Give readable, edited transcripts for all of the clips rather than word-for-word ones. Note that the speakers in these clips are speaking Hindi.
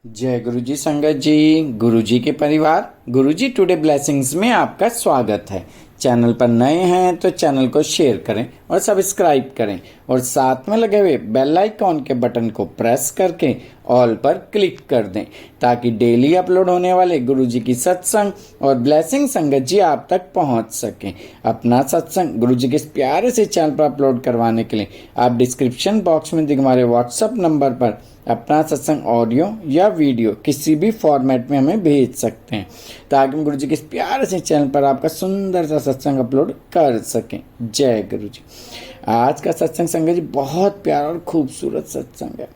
जय गुरु जी संगत जी, गुरु जी के परिवार, गुरु जी टुडे ब्लेसिंग्स में आपका स्वागत है। चैनल पर नए हैं तो चैनल को शेयर करें और सब्सक्राइब करें और साथ में लगे हुए बेल आइकॉन के बटन को प्रेस करके ऑल पर क्लिक कर दें ताकि डेली अपलोड होने वाले गुरु जी की सत्संग और ब्लेसिंग संगत जी आप तक पहुंच सकें। अपना सत्संग गुरु जी के इस प्यारे से चैनल पर अपलोड करवाने के लिए आप डिस्क्रिप्शन बॉक्स में दिए हमारे व्हाट्सएप नंबर पर अपना सत्संग ऑडियो या वीडियो किसी भी फॉर्मेट में हमें भेज सकते हैं ताकि हम गुरु जी के इस प्यारे से चैनल पर आपका सुंदर सा सत्संग अपलोड कर सकें। जय गुरु जी। आज का सत्संग संगत जी बहुत प्यारा और खूबसूरत सत्संग है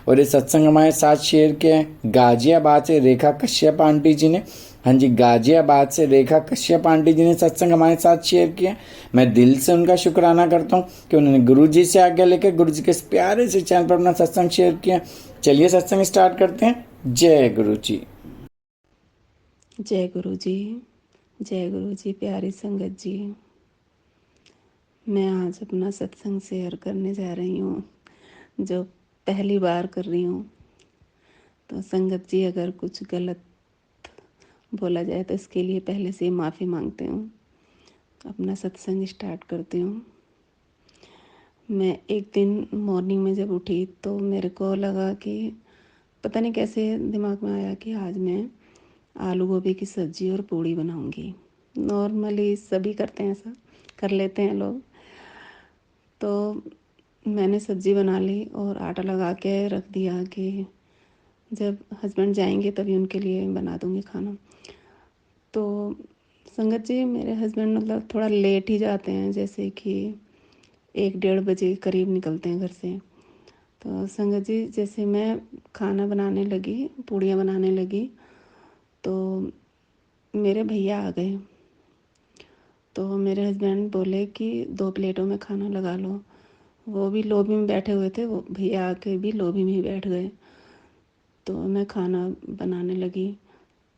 और ये सत्संग हमारे साथ शेयर किया है गाजियाबाद से रेखा कश्यप आंटी जी ने। हाँ जी, गाजियाबाद से रेखा कश्यप आंटी जी ने सत्संग हमारे साथ शेयर किया। मैं दिल से उनका शुक्राना करता हूँ कि उन्होंने गुरु जी से आज्ञा लेकर गुरु जी के इस प्यारे से चैनल पर अपना सत्संग शेयर किया। चलिए सत्संग स्टार्ट करते हैं। जय गुरु जी। जय गुरु जी। जय गुरु जी। प्यारी संगत जी, मैं आज अपना सत्संग शेयर करने जा रही हूँ, जो पहली बार कर रही हूँ। तो संगत जी, अगर कुछ गलत बोला जाए तो इसके लिए पहले से माफ़ी मांगती हूँ। अपना सत्संग स्टार्ट करती हूँ। मैं एक दिन मॉर्निंग में जब उठी तो मेरे को लगा कि पता नहीं कैसे दिमाग में आया कि आज मैं आलू गोभी की सब्ज़ी और पूड़ी बनाऊंगी। नॉर्मली सभी करते हैं, ऐसा कर लेते हैं लोग। तो मैंने सब्ज़ी बना ली और आटा लगा के रख दिया कि जब हस्बैंड जाएंगे तभी उनके लिए बना दूंगी खाना। तो संगत जी, मेरे हस्बैंड मतलब थोड़ा लेट ही जाते हैं, जैसे कि 1-1:30 बजे के करीब निकलते हैं घर से। तो संगत जी, जैसे मैं खाना बनाने लगी, पूड़ियाँ बनाने लगी, तो मेरे भैया आ गए। तो मेरे हस्बैंड बोले कि 2 प्लेटों में खाना लगा लो। वो भी लॉबी में बैठे हुए थे, वो भैया आके भी लॉबी में ही बैठ गए। तो मैं खाना बनाने लगी।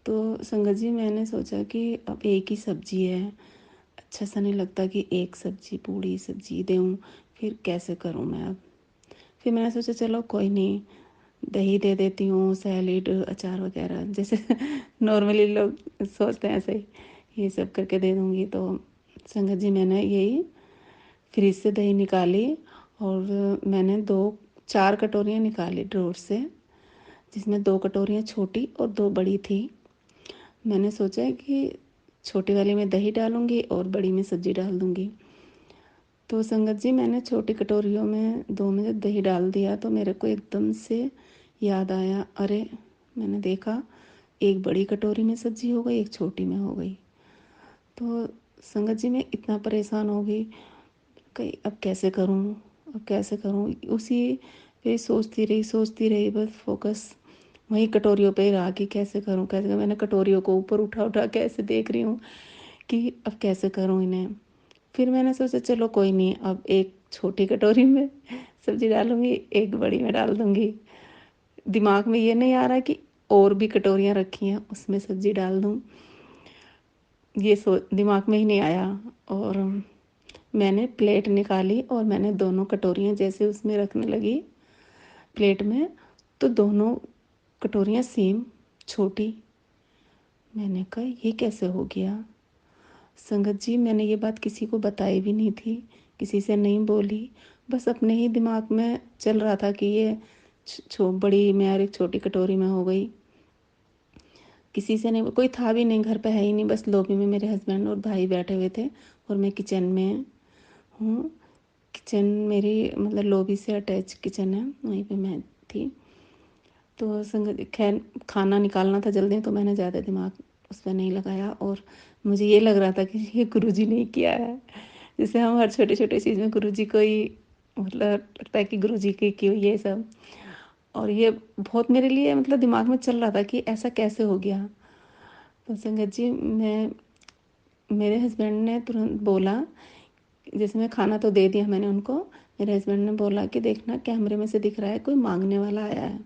तो संगत जी, मैंने सोचा कि अब एक ही सब्जी है, अच्छा सा नहीं लगता कि एक सब्जी पूड़ी सब्जी दूँ, फिर कैसे करूँ मैं अब। फिर मैंने सोचा चलो कोई नहीं, दही दे देती हूँ, सैलेड अचार वगैरह जैसे नॉर्मली लोग सोचते हैं, ऐसे ही ये सब करके दे दूँगी। तो संगत जी, मैंने यही फ्रिज से दही निकाली और मैंने 4 कटोरियाँ निकाली ड्रोर से, जिसमें 2 कटोरियाँ छोटी और 2 बड़ी थी। मैंने सोचा कि छोटी वाली में दही डालूंगी और बड़ी में सब्जी डाल दूंगी। तो संगत जी, मैंने छोटी कटोरियों में 2 में जब दही डाल दिया तो मेरे को एकदम से याद आया, अरे मैंने देखा एक बड़ी कटोरी में सब्जी हो गई, एक छोटी में हो गई। तो संगत जी, मैं इतना परेशान हो गई कि अब कैसे करूं, अब कैसे करूं। उसी पे सोचती रही, बस फोकस वही कटोरियों पे रहा कि कैसे करूं कैसे करूं। मैंने कटोरियों को ऊपर उठा उठा के ऐसे देख रही हूँ कि अब कैसे करूं इन्हें। फिर मैंने सोचा चलो कोई नहीं, अब एक छोटी कटोरी में सब्जी डालूंगी, एक बड़ी में डाल दूंगी। दिमाग में ये नहीं आ रहा कि और भी कटोरियाँ रखी हैं उसमें सब्जी डाल दूं, ये दिमाग में ही नहीं आया। और मैंने प्लेट निकाली और मैंने दोनों कटोरियाँ जैसे उसमें रखने लगी प्लेट में, तो दोनों कटोरियाँ सेम छोटी। मैंने कहा ये कैसे हो गया। संगत जी, मैंने ये बात किसी को बताई भी नहीं थी, किसी से नहीं बोली, बस अपने ही दिमाग में चल रहा था कि ये बड़ी में और एक छोटी कटोरी में हो गई। किसी से नहीं, कोई था भी नहीं, घर पे है ही नहीं, बस लॉबी में मेरे हस्बैंड और भाई बैठे हुए थे और मैं किचन में हूँ। किचन मेरी मतलब लॉबी से अटैच किचन है, वहीं पे मैं थी। तो संगत खैर खाना निकालना था जल्दी, तो मैंने ज़्यादा दिमाग उस पर नहीं लगाया और मुझे ये लग रहा था कि ये गुरुजी ने किया है। जैसे हम हर छोटे छोटे चीज़ में गुरुजी को ही मतलब लगता है कि गुरुजी की क्यों ये सब। और ये बहुत मेरे लिए मतलब दिमाग में चल रहा था कि ऐसा कैसे हो गया। तो संगत जी, मेरे हस्बैंड ने तुरंत बोला, जैसे मैं खाना तो दे दिया मैंने उनको, मेरे हस्बैंड ने बोला कि देखना कैमरे में से दिख रहा है कोई मांगने वाला आया है।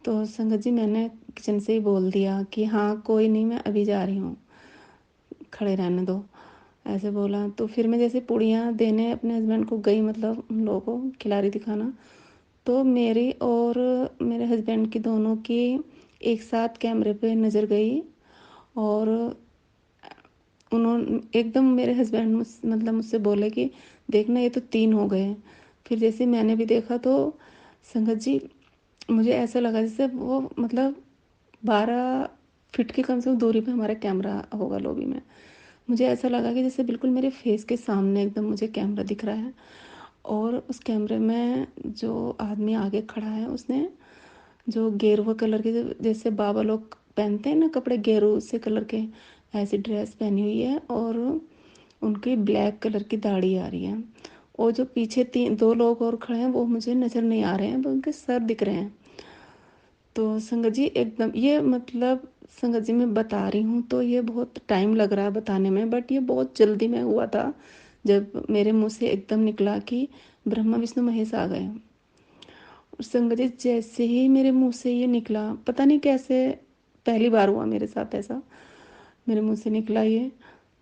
तो संगत जी, मैंने किचन से ही बोल दिया कि हाँ कोई नहीं, मैं अभी जा रही हूँ, खड़े रहने दो, ऐसे बोला। तो फिर मैं जैसे पूड़ियाँ देने अपने हस्बैंड को गई, मतलब उन लोगों को खिला रही थी खाना, तो मेरी और मेरे हस्बैंड की दोनों की एक साथ कैमरे पे नज़र गई, और उन्होंने एकदम मेरे हस्बैंड मतलब मुझसे बोले कि देखना ये तो 3 हो गए। फिर जैसे मैंने भी देखा तो संगत जी, मुझे ऐसा लगा जैसे वो मतलब 12 फीट की कम से कम दूरी पे हमारा कैमरा होगा लॉबी में। मुझे ऐसा लगा कि जैसे बिल्कुल मेरे फेस के सामने एकदम मुझे कैमरा दिख रहा है। और उस कैमरे में जो आदमी आगे खड़ा है उसने जो गेरुआ कलर के जैसे बाबा लोग पहनते हैं ना कपड़े, गेरू से कलर के, ऐसी ड्रेस पहनी हुई है, और उनकी ब्लैक कलर की दाढ़ी आ रही है। और जो पीछे 2 लोग और खड़े हैं वो मुझे नज़र नहीं आ रहे हैं, वो उनके सर दिख रहे हैं। तो संगत जी एकदम ये मतलब संगत जी मैं बता रही हूँ तो ये बहुत टाइम लग रहा है बताने में, बट ये बहुत जल्दी में हुआ था जब मेरे मुंह से एकदम निकला कि ब्रह्मा विष्णु महेश आ गए। और संगत जी जैसे ही मेरे मुंह से ये निकला, पता नहीं कैसे, पहली बार हुआ मेरे साथ ऐसा, मेरे मुंह से निकला ये।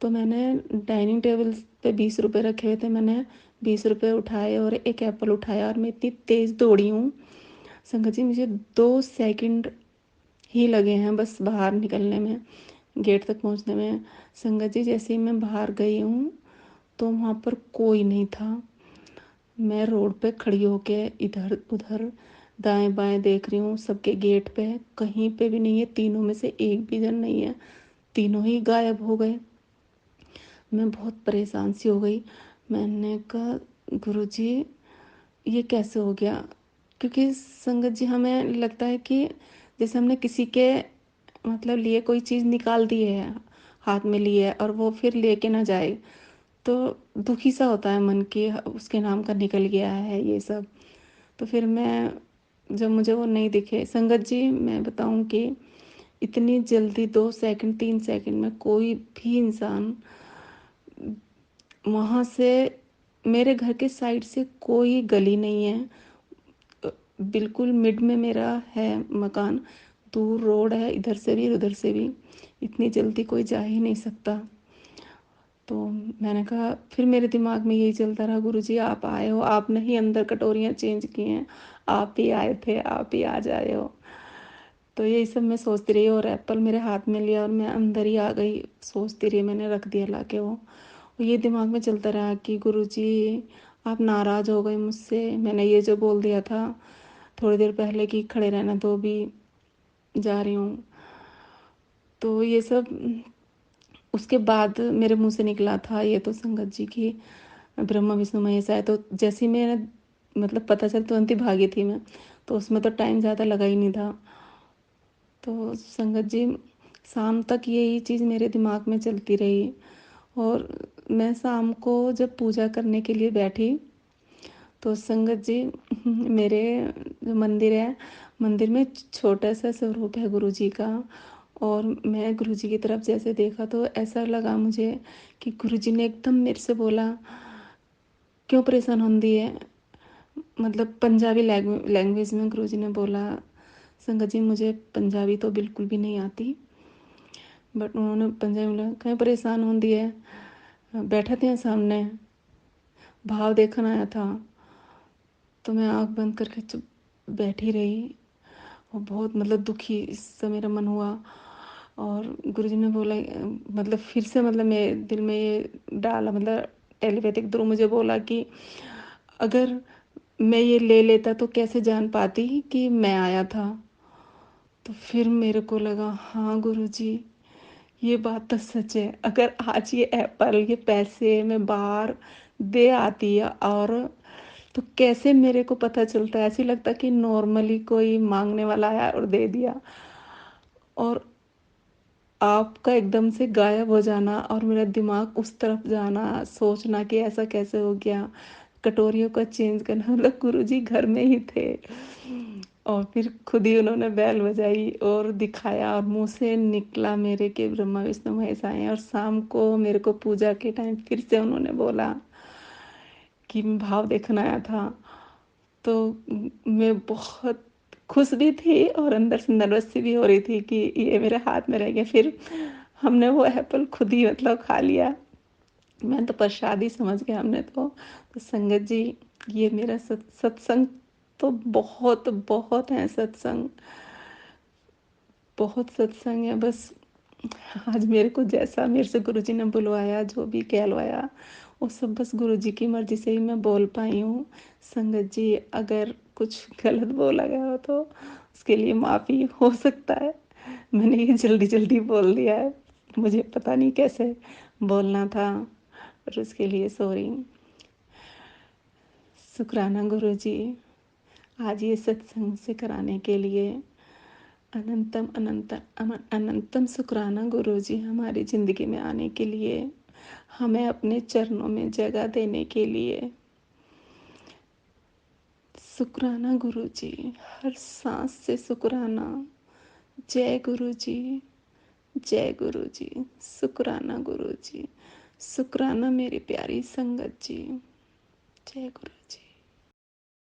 तो मैंने डाइनिंग टेबल पे 20 रुपए रखे हुए थे, मैंने 20 रुपए उठाए और एक एप्पल उठाया, और मैं इतनी तेज़ दौड़ी हूँ संगत जी, मुझे 2 सेकंड ही लगे हैं बस बाहर निकलने में, गेट तक पहुंचने में। संगत जी जैसे ही मैं बाहर गई हूँ तो वहाँ पर कोई नहीं था। मैं रोड पे खड़ी होके इधर उधर दाएं बाएं देख रही हूँ, सबके गेट पे कहीं पे भी नहीं है, तीनों में से एक भी जन नहीं है, तीनों ही गायब हो गए। मैं बहुत परेशान सी हो गई। मैंने कहा गुरुजी ये कैसे हो गया, क्योंकि संगत जी हमें लगता है कि जैसे हमने किसी के मतलब लिए कोई चीज़ निकाल दी है, हाथ में ली है और वो फिर लेके ना जाए, तो दुखी सा होता है मन की, उसके नाम का निकल गया है ये सब। तो फिर मैं जब मुझे वो नहीं दिखे संगत जी, मैं बताऊं कि इतनी जल्दी 2 सेकंड 3 सेकंड में कोई भी इंसान वहाँ से, मेरे घर के साइड से कोई गली नहीं है, बिल्कुल मिड में मेरा है मकान, दूर रोड है, इधर से भी उधर से भी, इतनी जल्दी कोई जा ही नहीं सकता। तो मैंने कहा, फिर मेरे दिमाग में यही चलता रहा, गुरुजी आप आए हो, आपने ही अंदर कटोरियाँ चेंज की हैं, आप ही आए थे, आप ही आ जाए हो। तो यही सब मैं सोचती रही, और एप्पल मेरे हाथ में लिया और मैं अंदर ही आ गई, सोचती रही, मैंने रख दिया लाके वो। और ये दिमाग में चलता रहा कि गुरुजी आप नाराज़ हो गए मुझसे, मैंने ये जो बोल दिया था थोड़ी देर पहले कि खड़े रहना, तो भी जा रही हूँ। तो ये सब उसके बाद मेरे मुंह से निकला था ये तो संगत जी की ब्रह्मा विष्णु महेश आए। तो जैसे ही मैंने मतलब पता चल तुरंत ही भागी थी मैं, तो उसमें तो टाइम ज़्यादा लगा ही नहीं था। तो संगत जी शाम तक यही चीज़ मेरे दिमाग में चलती रही। और मैं शाम को जब पूजा करने के लिए बैठी तो संगत जी मेरे जो मंदिर है, मंदिर में छोटा सा स्वरूप है गुरु जी का। और मैं गुरु जी की तरफ जैसे देखा तो ऐसा लगा मुझे कि गुरु जी ने एकदम मेरे से बोला, क्यों परेशान होंदी है, मतलब पंजाबी लैंग्वेज में गुरु जी ने बोला। संगत जी मुझे पंजाबी तो बिल्कुल भी नहीं आती, बट उन्होंने पंजाबी में बोला, कहीं परेशान होंदी है, बैठे थे सामने, भाव देखने आया था। तो मैं आँख बंद करके चुप बैठी रही, और बहुत मतलब दुखी सा मेरा मन हुआ। और गुरुजी ने बोला, मतलब फिर से मतलब मेरे दिल में ये डाला, मतलब टेलीपैथिक थ्रू मुझे बोला कि अगर मैं ये ले लेता तो कैसे जान पाती कि मैं आया था। तो फिर मेरे को लगा, हाँ गुरुजी ये बात तो सच है, अगर आज ये एप्पल ये पैसे मैं बाहर दे आती है और तो कैसे मेरे को पता चलता है, ऐसे लगता कि नॉर्मली कोई मांगने वाला आया और दे दिया। और आपका एकदम से गायब हो जाना और मेरा दिमाग उस तरफ जाना, सोचना कि ऐसा कैसे हो गया, कटोरियों का चेंज करना, मतलब गुरुजी घर में ही थे। और फिर खुद ही उन्होंने बैल बजाई और दिखाया, और मुंह से निकला मेरे के ब्रह्मा विष्णु महेश आए हैं। और शाम को मेरे को पूजा के टाइम फिर से उन्होंने बोला कि भाव देखना आया था। तो मैं बहुत खुश भी थी और अंदर से नर्वस सी भी हो रही थी कि ये मेरे हाथ में रह गया। फिर हमने वो एप्पल खुद ही मतलब खा लिया, मैं तो प्रसाद ही समझ गया हमने तो संगत जी ये मेरा सत्संग तो बहुत बहुत हैं सत्संग, बहुत सत्संग है। बस आज मेरे को जैसा मेरे से गुरुजी ने बुलवाया, जो भी कहलवाया, वो सब बस गुरुजी की मर्जी से ही मैं बोल पाई हूँ। संगत जी, अगर कुछ गलत बोला गया हो तो उसके लिए माफ़ी हो सकता है। मैंने ये जल्दी जल्दी बोल दिया है, मुझे पता नहीं कैसे बोलना था, और उसके लिए सॉरी। शुक्राना गुरुजी, आज ये सत्संग से कराने के लिए अनंतम अनंतम अनंतम शुक्राना गुरुजी, हमारी ज़िंदगी में आने के लिए, हमें अपने चरणों में जगह देने के लिए। शुक्राना गुरुजी, हर सांस से शुक्राना। जय गुरुजी, जय गुरुजी, शुक्राना गुरुजी, शुक्राना मेरी प्यारी संगत जी। जय गुरु।